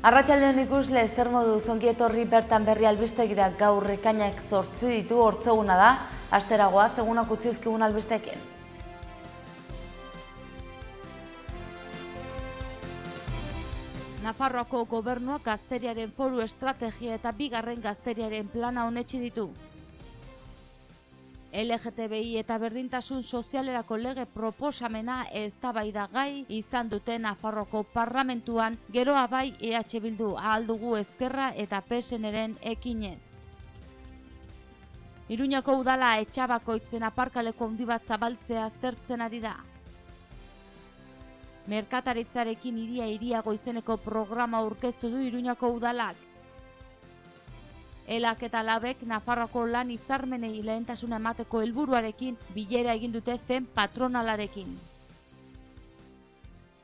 Arratsaldeon ikusle, zer moduz ongi etorri bertan berri albistegira. Gaur ekainak 8 ditu, hortzeguna da, asteragoa, egunak utzi dizkigun albisteekin. Nafarroako gobernuak gazteriaren foru estrategia eta bigarren gazteriaren plana onetsi ditu. LGTBI eta berdintasun sozialerako lege proposamena eztabaidagai izan dute Nafarroako parlamentuan, geroa bai EH Bildu, Ahal Dugu Ezkerra eta PSNren ekinez. Iruñako udala Etxabakoitzen aparkaleko handi bat zabaltzea aztertzen ari da. Merkataritzarekin hiriago izeneko programa aurkeztu du Iruñako udalak. Elak eta Labek Nafarroako lan hitzarmenei lehentasuna emateko helburuarekin bilera egin dute zen patronalarekin.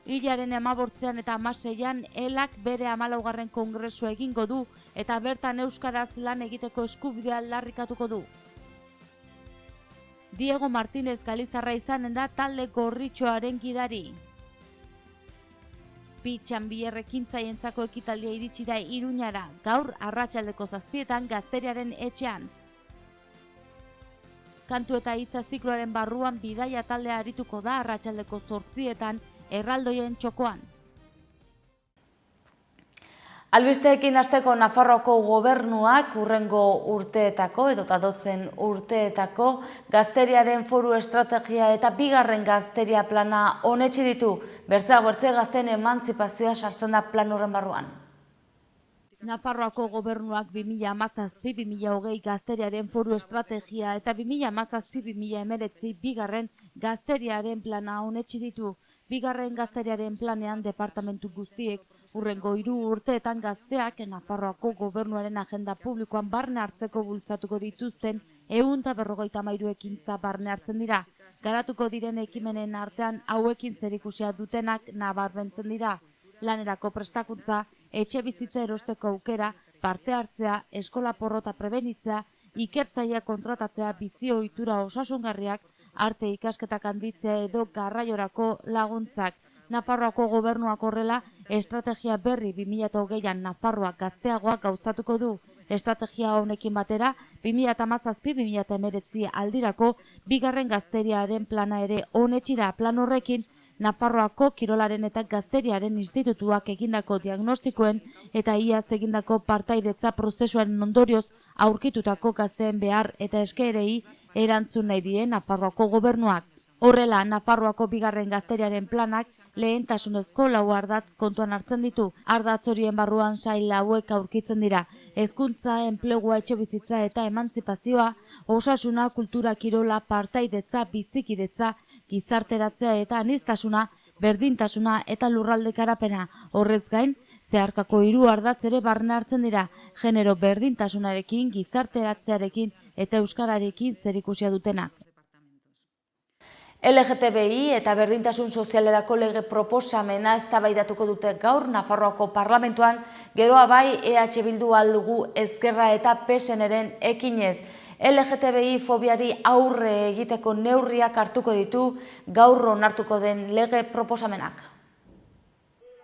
Hilaren 15 eta 16an Elak bere 14. kongresua egingo du eta bertan euskaraz lan egiteko eskubidea aldarrikatuko du. Diego Martínez Galizarra izanen da talde gorritxoaren gidari. Txanbier ekintzaientzako ekitaldia iritsi da Iruñara, gaur arratsaldeko 7etan Gazteriaren etxean. Kantu eta hitza zikloaren barruan bidaia taldea arituko da arratsaldeko 8etan erraldoien txokoan. Albisteekin hasteko Nafarroako gobernuak urrengo urteetako edota dozen urteetako gazteriaren foru estrategia eta bigarren gazteria plana onetsi ditu. Bertze gazteen emantzipazioa sartzen da plan horren barruan. Nafarroako gobernuak 2017-2020 gazteriaren foru estrategia eta 2017-2019 bigarren gazteriaren plana onetsi ditu. Bigarren gazteriaren planean departamentu guztiek urrengo 3 urteetan gazteak Nafarroako gobernuaren agenda publikoan barne hartzeko bultzatuko dituzten 153 ekintza barne hartzen dira. Garatuko diren ekimenen artean hauekin zerikusia dutenak nabarmentzen dira. Lanerako prestakuntza, etxe bizitza erosteko aukera, parte hartzea, eskola porrota prebenitzea, ikertzailea kontratatzea, bizi ohitura osasungarriak, arte ikasketak handitzea edo garraiorako laguntzak. Nafarroako gobernuak horrela, estrategia berri 2020an Nafarroak gazteagoak gauzatuko du. Estrategia honekin batera, 2017-2019 aldirako bigarren gazteriaren plana ere onetsi da. Plan horrekin, Nafarroako kirolaren eta gazteriaren institutuak egindako diagnostikoen eta iaz egindako partaidetza prozesuaren ondorioz aurkitutako gazteen behar eta eskerei erantzun nahi die Nafarroako gobernuak. Horrela, Nafarroako bigarren gazteriaren planak lehentasunezko 4 ardatz kontuan hartzen ditu. Ardatz horien barruan sail hauek aurkitzen dira: hezkuntza, enplegua, etxebizitza eta emantzipazioa, osasuna, kultura, kirola, partaidetza, bizikidetza, gizarteratzea eta aniztasuna, berdintasuna eta lurralde garapena. Horrez gain, zeharkako 3 ardatz ere barne hartzen dira: genero berdintasunarekin, gizarteratzearekin eta euskararekin zerikusia dutenak. LGTBI eta berdintasun sozialerako lege proposamena eztabaidatuko dute gaur Nafarroako parlamentuan, geroa bai EH Bildu, Ahal Dugu Ezkerra eta PSNren ekinez. LGTBI fobiari aurre egiteko neurriak hartuko ditu gaur onartuko den lege proposamenak.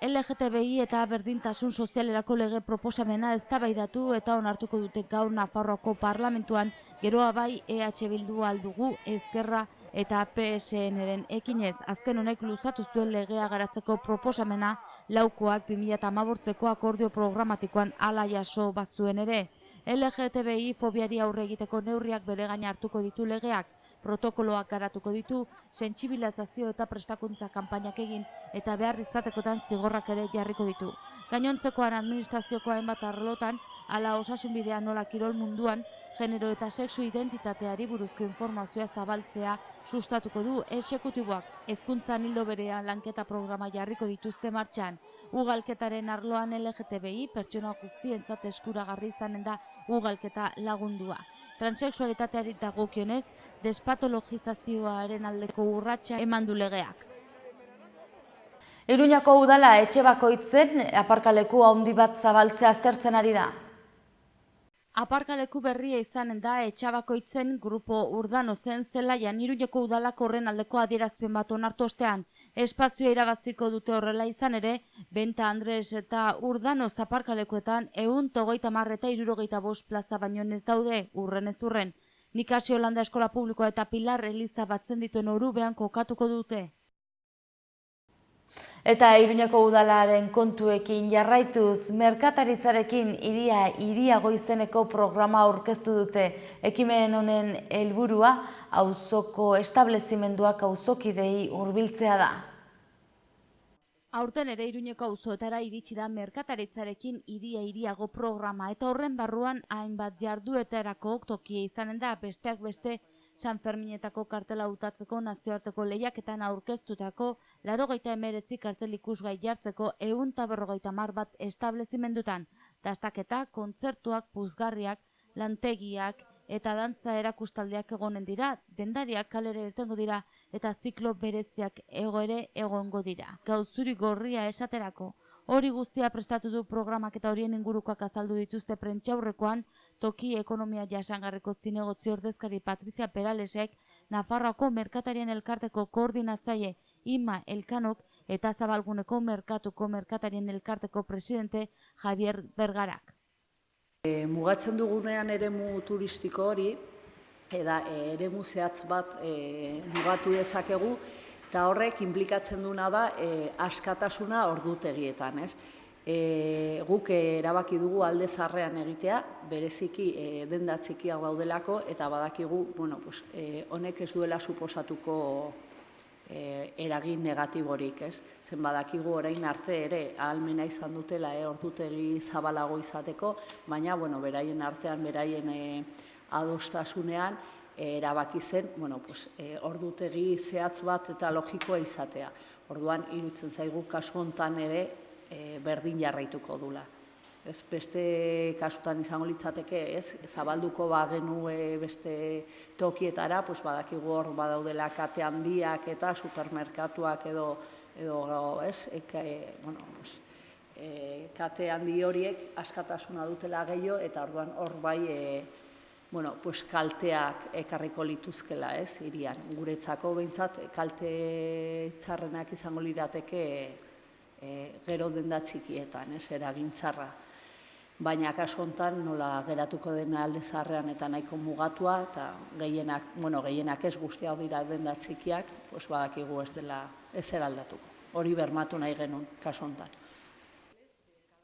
LGTBI eta berdintasun sozialerako lege proposamena eztabaidatu eta onartuko dute gaur Nafarroako parlamentuan, geroa bai EH Bildu, Ahal Dugu Ezkerra eta PSNren ekinez. Azken honek luzatu zuen legea garatzeko proposamena laukoak 2015ko akordio programatikoan hala jaso bazuen ere. LGTBI fobiari aurre egiteko neurriak bere gain hartuko ditu legeak, protokoloak garatuko ditu, sentsibilizazio eta prestakuntza kanpainak egin eta behar izatekotan zigorrak ere jarriko ditu. Gainontzekoan administrazioko hainbat arlotan, hala osasunbidea nola kirol munduan, genero eta sexu identitateari buruzko informazioa zabaltzea sustatuko du exekutiboak. Hezkuntzan ildo berean lanketa programa jarriko dituzte martxan. Ugalketaren arloan LGTBI pertsona guztientzat eskuragarri izanen da ugalketa lagundua. Transexualitateari dagokionez, despatologizazioaren aldeko urratsa eman du legeak. Iruñako udala Etxabakoitzen aparkaleku handi bat zabaltzea aztertzen ari da. Aparkaleku berria izanen da Etxabakoitzen grupo Urdano zen zelaian Iruñeko udalak horren aldeko adierazpen bat onartu ostean. Espazioa irabaziko dute horrela izan ere, Benta Andres eta Urdanoz aparkalekuetan 130 eta 65 plaza baino ez daude urrenez urren. Nikasi Holanda Eskola Publikoa eta Pilar Eliza batzen dituen Orubean kokatuko dute. Eta Iruñeko udalaren kontuekin jarraituz, merkataritzarekin hiriago izeneko programa aurkeztu dute. Ekimen honen helburua auzoko establezimenduak auzokidei hurbiltzea da. Aurten ere Iruñeko auzoetara iritsi da merkataritzarekin hiriago programa eta horren barruan hainbat jarduetarako tokia izanen da, besteak beste San Ferminetako kartela hautatzeko nazioarteko lehiaketan aurkeztutako 89 kartel ikusgai jartzeko 150 bat establezimendutan, dastaketa, kontzertuak, puzgarriak, lantegiak eta dantza erakustaldiak egonen dira, dendariak kalere irtengo dira eta ziklo bereziak egongo dira. Gauzuri gorria esaterako, hori guztia prestatu du programak eta horien ingurukoak azaldu dituzte prentsaurrekoan, toki ekonomia jasangarriko zinegotzi ordezkari Patrizia Peralesek, Nafarroako merkatarien elkarteko koordinatzaile Ima Elkanok eta Zabalguneko merkatuko merkatarien elkarteko presidente Javier Bergarak. Mugatzen dugunean eremu turistiko hori, eta eremu zehatz bat mugatu dezakegu, eta horrek inplikatzen duna da askatasuna ordutegietan. Guk erabaki dugu alde zaharrean egitea, bereziki denda txikiak daudelako, eta badakigu honek ez duela suposatuko eragin negatiborik, zen badakigu orain arte ere ahalmena izan dutela ordutegi zabalago izateko, baina beraien artean, beraien adostasunean erabaki zen ordutegi zehatz bat eta logikoa izatea. Orduan iruditzen zaigu kasu hontan ere berdin jarraituko dula. Beste kasutan izango litzateke, zabalduko bagenu beste tokietara, badakigu hor badaudela kate handiak eta supermerkatuak edo kate handi horiek askatasuna dutela gehiago eta orduan hor bai kalteak ekarriko lituzkela hirian. Guretzako behintzat kalte txarrenak izango lirateke gero denda txikietan, eragin txarra. Baina kasu honetan nola geratuko den alde zaharrean eta nahiko mugatua, eta gehienak ez guztiak dira denda txikiak, badakigu ez dela ezer aldatuko. Hori bermatu nahi genuen kasu honetan.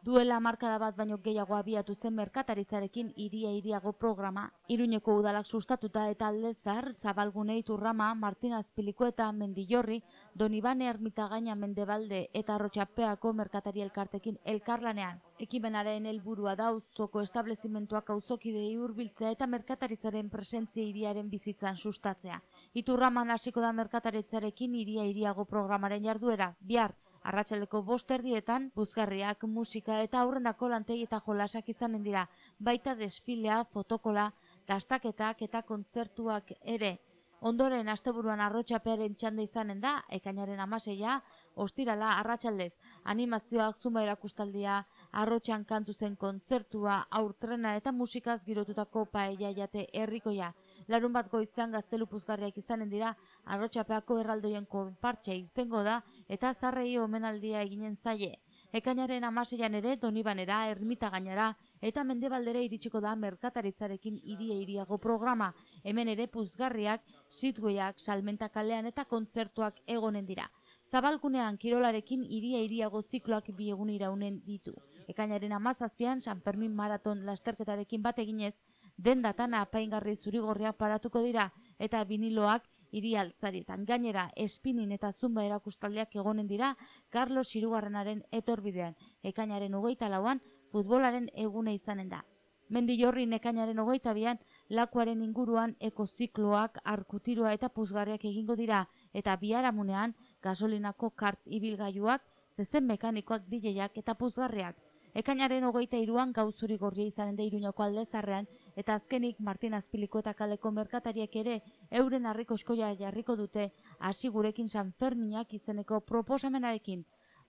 Duela hamarkada bat baino gehiago abiatu zen merkataritzarekin hiriago programa, Iruñeko udalak sustatuta eta alde zahar, Zabalgune, Iturrama, Martin Azpiliko eta Mendillorri, Donibane Ermitagaina Mendebalde eta Arrotxapeako merkatari elkartekin elkarlanean. Ekimenaren helburua da auzoko establezimentuak auzokidei hurbiltzea eta merkataritzaren presentzia hiriaren bizitzan sustatzea. Iturraman hasiko da merkataritzarekin hiriago programaren jarduera, bihar, arratsaldeko 5:00 puzgarriak, musika eta aurrendako lantegi eta jolasak izanen dira, baita desfilea, fotokola, dastaketak eta kontzertuak ere. Ondoren asteburuan Arrotxapearen txanda izanen da, ekainaren 16, ostirala arratsaldez, animazioak, zuma erakustaldia, Arrotxan kantuzen kontzertua, aurtrena eta musikaz girotutako paella jate herrikoia. Larunbat goizean gaztelu puzgarriak izanen dira, Arrotxapeako erraldoien konpartxa irtengo da eta zarrei omenaldia eginen zaie. Ekainaren 16an ere Donibanera, Ermitagainara eta Mendebaldera iritsiko da merkataritzarekin hiriago programa. Hemen ere puzgarriak, sitweak, salmenta kalean eta kontzertuak egonen dira. Zabalgunean kirolarekin hiriago zikloak bi egun iraunen ditu. Ekainaren 17an San Fermin maraton lasterketarekin bat eginez, dendatan apaingarri zurigorriak paratuko dira eta biniloak hiri-altzarietan. Gainera, espinin eta zumba erakustaldiak egonen dira Carlos Hirugarrenaren etorbidean. Ekainaren 24an futbolaren egune izanen da. Mendillorrin ekainaren 22an lakuaren inguruan ekozikloak, arkutiroa eta puzgarriak egingo dira eta biharamunean gasolinako kart ibilgailuak, zezen mekanikoak, DJak eta puzgarriak. Ekainaren 23an gauzuri gorria izanen da Iruñeko alde zaharrean eta azkenik Martin Azpiliko eta kaleko merkatariek ere euren harrikoskoia jarriko dute hasi gurekin San Ferminak izeneko proposamenarekin.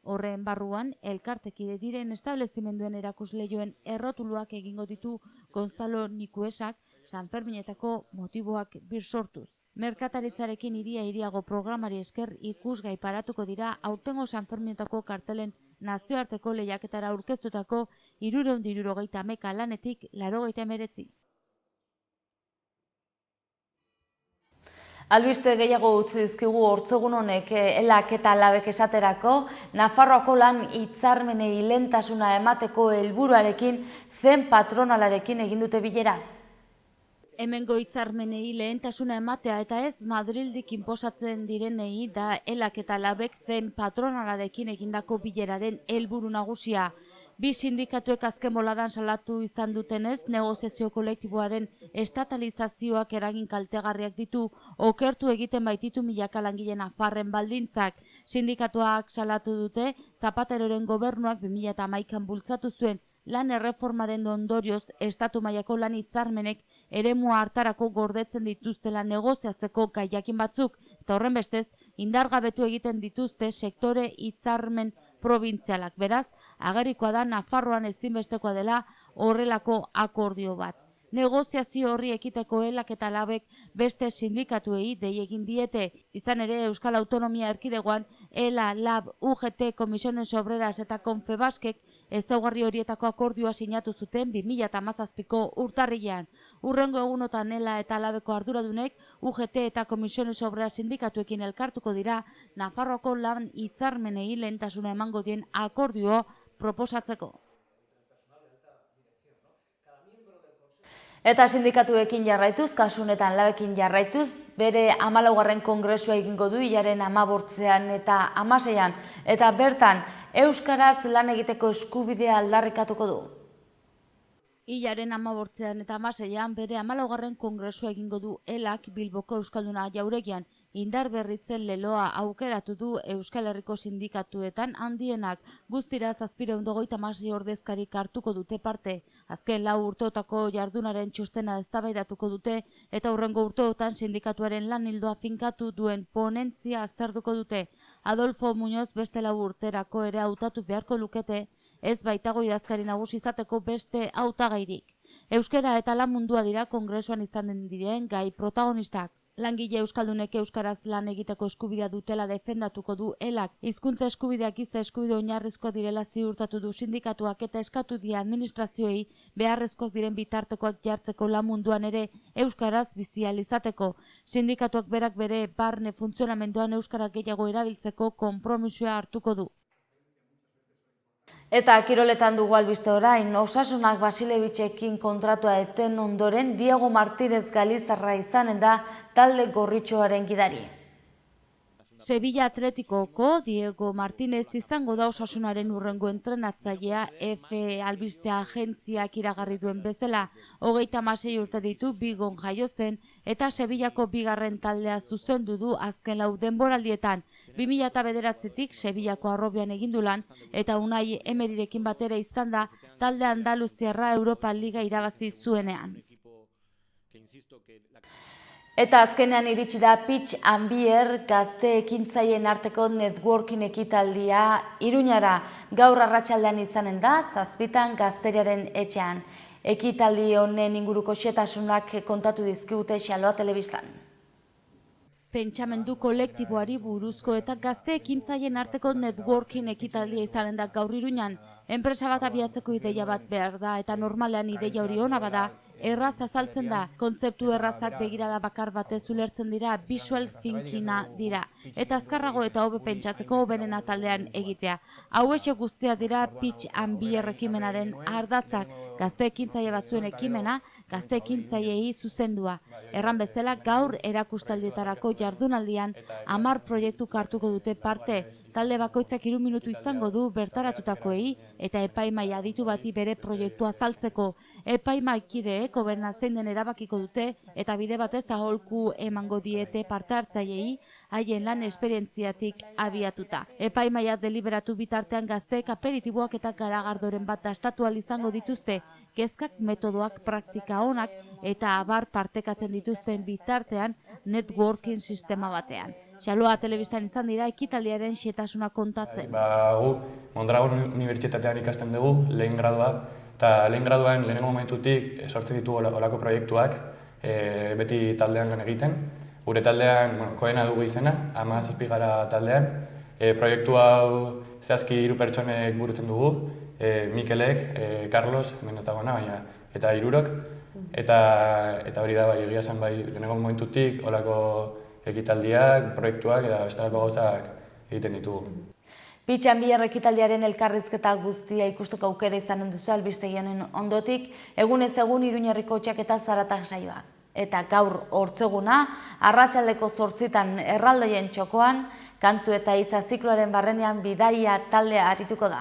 Horren barruan, elkartekide diren establezimenduen erakusleioen errotuluak egingo ditu Gonzalo Nikuesak San Ferminetako motiboak birsortuz. Merkataritzarekin hiria hiriago programari esker ikusgai paratuko dira aurtengo Sanferminetako kartelen nazioarteko lehiaketara aurkeztutako 371 lanetik 89. Albiste gehiago utzi dizkigu hortzegun honek elak eta labek esaterako, Nafarroako lan hitzarmenei lehentasuna emateko helburuarekin zen patronalarekin egin dute bilera. Hemengo hitzarmenei lehentasuna ematea eta ez Madrildik inposatzen direnei da elak eta labek zen patronalarekin egindako bileraren helburu nagusia. Bi sindikatuek azken boladan salatu izan dutenez, negoziazio kolektiboaren estatalizazioak eragin kaltegarriak ditu, okertu egiten baititu milaka langile nafarren baldintzak. Sindikatuak salatu dute, Zapateroren gobernuak 2011an bultzatu zuen lan erreformaren ondorioz estatu mailako lan hitzarmenek eremua hartarako gordetzen dituztela negoziatzeko gaiakin batzuk, eta horren bestez, indargabetu egiten dituzte sektore hitzarmen probintzialak. Beraz, agerikoa da Nafarroan ezinbestekoa dela horrelako akordio bat. Negoziazio horri ekiteko elak eta labek beste sindikatuei dei egin diete. Izan ere Euskal Autonomia Erkidegoan ELA, LAB, UGT, Comisiones Obreras eta Confebaskek ezaugarri horietako akordioa sinatu zuten 2017ko urtarrilean. Hurrengo egunotan ELA eta LABeko arduradunek UGT eta Comisiones Obreras sindikatuekin elkartuko dira Nafarroako lan hitzarmenei lehentasuna emango dien akordio proposatzeko. Eta sindikatuekin jarraituz, kasu honetan labekin jarraituz, bere 14. kongresua egingo du hilaren 15 eta 16, eta bertan euskaraz lan egiteko eskubidea aldarrikatuko du. Hilaren 15 eta 16 bere 14. kongresua egingo du elak Bilboko Euskalduna jauregian. Indar berritzen leloa aukeratu du Euskal Herriko sindikatuetan handienak, guztira 726 ordezkarik hartuko dute parte. Azken 4 urteotako jardunaren txostena eztabaidatuko dute eta hurrengo urteotan sindikatuaren lan ildoa finkatu duen ponentzia aztertuko dute. Adolfo Muñoz beste 4 urterako ere hautatu beharko lukete, ez baitago idazkari nagusi izateko beste hautagairik. Euskara eta lan mundua dira kongresuan izan diren gai protagonistak. Langile euskaldunek euskaraz lan egiteko eskubidea dutela defendatuko du elak. Hizkuntza eskubideak giza eskubide oinarrizkoak direla ziurtatu du sindikatuak eta eskatu die administrazioei beharrezkoak diren bitartekoak jartzeko lan munduan ere euskaraz bizi ahal izateko. Sindikatuak berak bere barne funtzionamenduan euskara gehiago erabiltzeko konpromisoa hartuko du. Eta kiroletan dugu albiste orain, Osasunak Basilevitzekin kontratua eten ondoren Diego Martínez Galizarra izanen da talde gorritxoaren gidari. Sevilla Atletikoko Diego Martínez izango da Osasunaren hurrengo entrenatzailea F albistea agentziak iragarri duen bezala. 36 urte ditu, Bigon jaio zen eta Sevillako bigarren taldea zuzendu du azken 4 denboraldietan. 2009tik Sevillako Arrobian egindu lan eta Unai Emerirekin batera izan da talde Andaluziarra Europa Liga irabazi zuenean. Eta azkenean iritsi da Pitch and Beer gazte ekintzaien arteko networking ekitaldia Iruñara gaur arratsaldean izanen da 7 Gazteriaren etxean. Ekitaldi honen inguruko xehetasunak kontatu dizkigute Xaloa Telebistan. Pentsamendu kolektiboari buruzko eta gazte ekintzaien arteko networking ekitaldia izanen da gaur Iruñan. Enpresa bat abiatzeko ideia bat behar da eta normalean ideia hori ona bada, erraz azaltzen da, kontzeptu errazak begirada bakar batez ulertzen dira, visual thinkinga dira. Eta azkarrago eta hobe pentsatzeko hoberena taldean egitea. Hauexo guztia dira Pitch and Beer ekimenaren ardatzak, gazte ekintzaile batzuen ekimena, gazte ekintzaileei zuzendua. Erran bezala gaur erakustaldietarako jardunaldian 10 proiektu hartuko dute parte. Talde bakoitzak 3 minutu izango du bertaratutakoei eta epaimaia aditu bati bere proiektua azaltzeko. Epaimaikideek hoberena zein den erabakiko dute eta bide batez aholku emango diete parte hartzaileei haien lan esperientziatik abiatuta. Epaimaia deliberatu bitartean gazteek aperitiboak eta garagardoren bat dastatu ahal izango dituzte, kezkak, metodoak, praktika onak eta abar partekatzen dituzten bitartean networking sistema batean. Xaloa Telebistan izan dira ekitaldiaren xehetasuna kontatzen. Gu Mondragon Unibertsitatean ikasten dugu, lehen gradua, eta lehen graduan lehenengo momentutik sortzen ditugu olako proiektuak, beti taldean gan egiten. Gure taldean, koena dugu izena, 17 gara taldean. Proiektu hau zehazki 3 pertsonek burutzen dugu, Mikelek, Carlos, hemen ez dagoena, baina, eta 3. Eta hori da, egia esan lehenengo momentutik, holako ekitaldiak, proiektuak eta bestelako gauzak egiten ditugu. Pitxan Bier ekitaldiaren elkarrizketa guztia ikusteko aukera izanen duzu albistegi honen ondotik, egunez egun Iruñerriko txaketa zaratak saioa. Eta gaur hortzeguna, arratsaldeko 8 erraldoien txokoan, kantu eta hitza zikloaren barrenean bidaia taldea arituko da.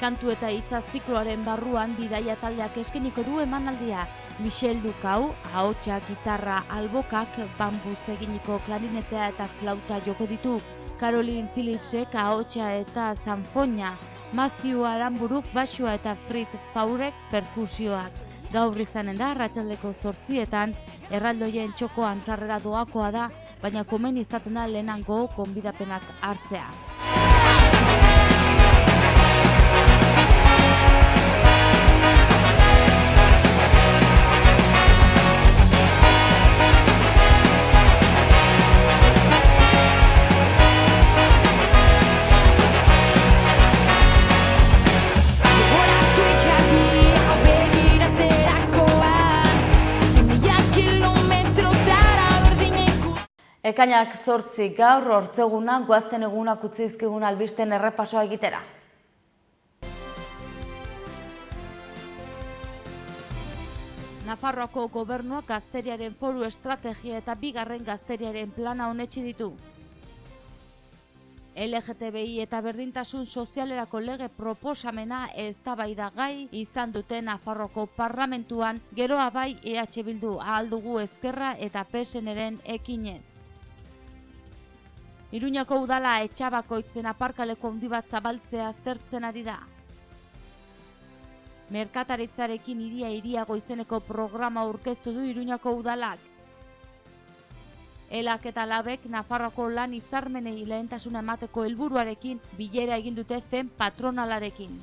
Kantu eta hitza zikloaren barruan bidaia taldeak eskainiko du emanaldia. Michel Dukau, ahotsa, gitarra, albokak, bambuz eginiko klarinetea eta flauta joko ditu. Caroline Phillipsek ahotsa eta zanfoina, Matthew Aranburuk basua eta Fritz Faurek perkusioak. Gaur izanen da, arratsaldeko 8 erraldoien txokoan sarrera doakoa da, baina komeni izaten da lehenango gonbidapenak hartzea. Ekainak 8 gaur hortzeguna goazen egunak utzi dizkigun albisten errepasoa egitera. Nafarroako gobernuak gazteriaren foru estrategia eta 2. gazteriaren plana onetsi ditu. LGTBI eta berdintasun sozialerako lege proposamena eztabaidagai izan dute Nafarroako parlamentuan, geroa bai EH Bildu Ahal Dugu Ezkerra eta PSNren ekinez. Iruñako udala Etxabakoitzen aparkaleko handi bat zabaltzea aztertzen ari da. Merkataritzarekin hiriago izeneko programa aurkeztu du Iruñako udalak. Elak eta Labek Nafarroako lan hitzarmenei lehentasuna emateko helburuarekin bilera egin dute zen patronalarekin.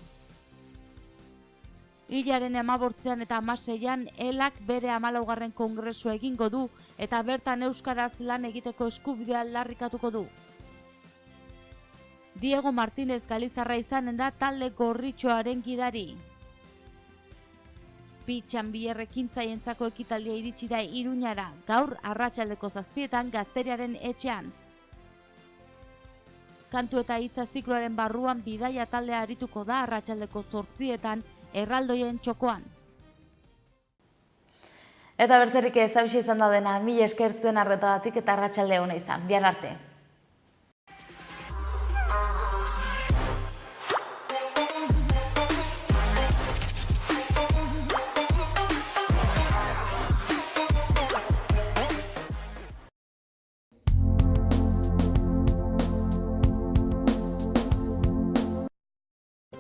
Hilaren 18 eta 16 Elak bere 14. kongresua egingo du eta bertan euskaraz lan egiteko eskubidea aldarrikatuko du. Diego Martínez Galizarra izanen da talde gorritxoaren gidari. Pitxan Bier ekintzaientzako ekitaldia iritsi da Iruñara, gaur arratsaldeko 7 Gazteriaren etxean. Kantu eta hitza zikloaren barruan bidaia taldea arituko da arratsaldeko 8 erraldoien txokoan. Eta bertzerik ez hauxe izan da dena, mila esker zuen arretagatik eta arratsalde ona izan. Bihar arte.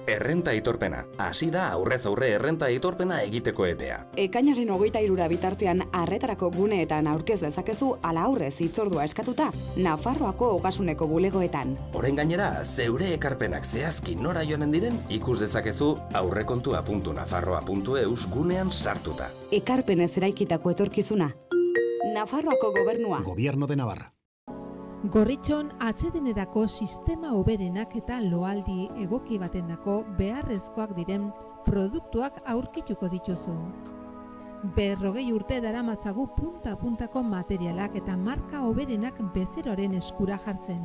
Errenta aitorpena. Hasi da aurrez aurre errenta aitorpena egiteko epea. Ekainaren 23 bitartean arretarako guneetan aurkez dezakezu ala aurrez hitzordua eskatuta Nafarroako ogasuneko bulegoetan. Orain gainera, zeure ekarpenak zehazki nora joanen diren ikus dezakezu aurrekontua.nafarroa.eus gunean sartuta. Ekarpenez eraikitako etorkizuna. Nafarroako gobernua. Gobierno de Navarra. Gorritxon atsedenerako sistema hoberenak eta loaldi egoki batendako beharrezkoak diren produktuak aurkituko dituzu. 40 urte daramatzagu punta-puntako materialak eta marka hoberenak bezeroaren eskura jartzen.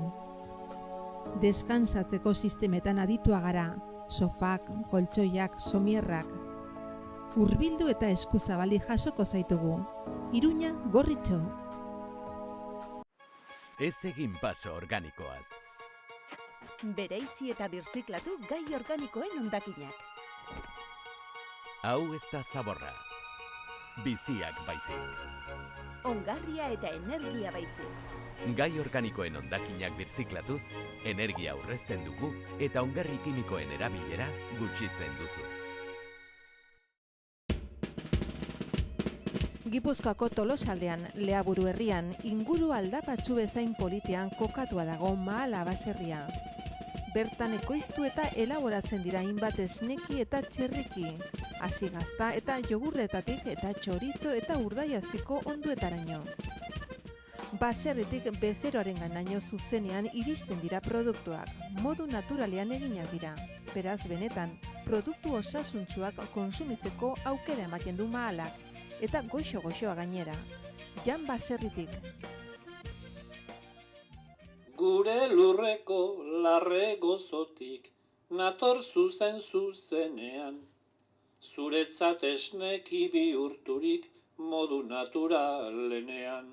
Deskansatzeko sistemetan aditua gara, sofak, koltsoiak, somierrak. Hurbildu eta eskuzabali jasoko zaitugu. Iruña, Gorritxo. Ez egin paso organikoaz. Bereizi eta birziklatu gai organikoen hondakinak. Hau ez da zaborra. Biziak baizik. Ongarria eta energia baizik. Gai organikoen hondakinak birziklatuz, energia aurrezten dugu eta ongarri kimikoen erabilera gutxitzen duzu. Gipuzkoako Tolosaldean, Leaburu herrian, inguru aldapatsu bezain politean kokatua dago Mahala baserria. Bertan ekoiztu eta elaboratzen dira hainbat esneki eta txerriki, hasi gazta eta jogurretatik eta txorizo eta urdaiazpiko onduetaraino. Baserritik bezeroaren ganaino zuzenean iristen dira produktuak, modu naturalean eginak dira. Beraz, benetan, produktu osasuntsuak konsumitzeko aukera ematen du Mahalak, eta goxo-goxoa gainera. Jan Baserritik. Gure lurreko larre gozotik, nator zuzenean, zuretzat esneki bihurturik modu naturalenean.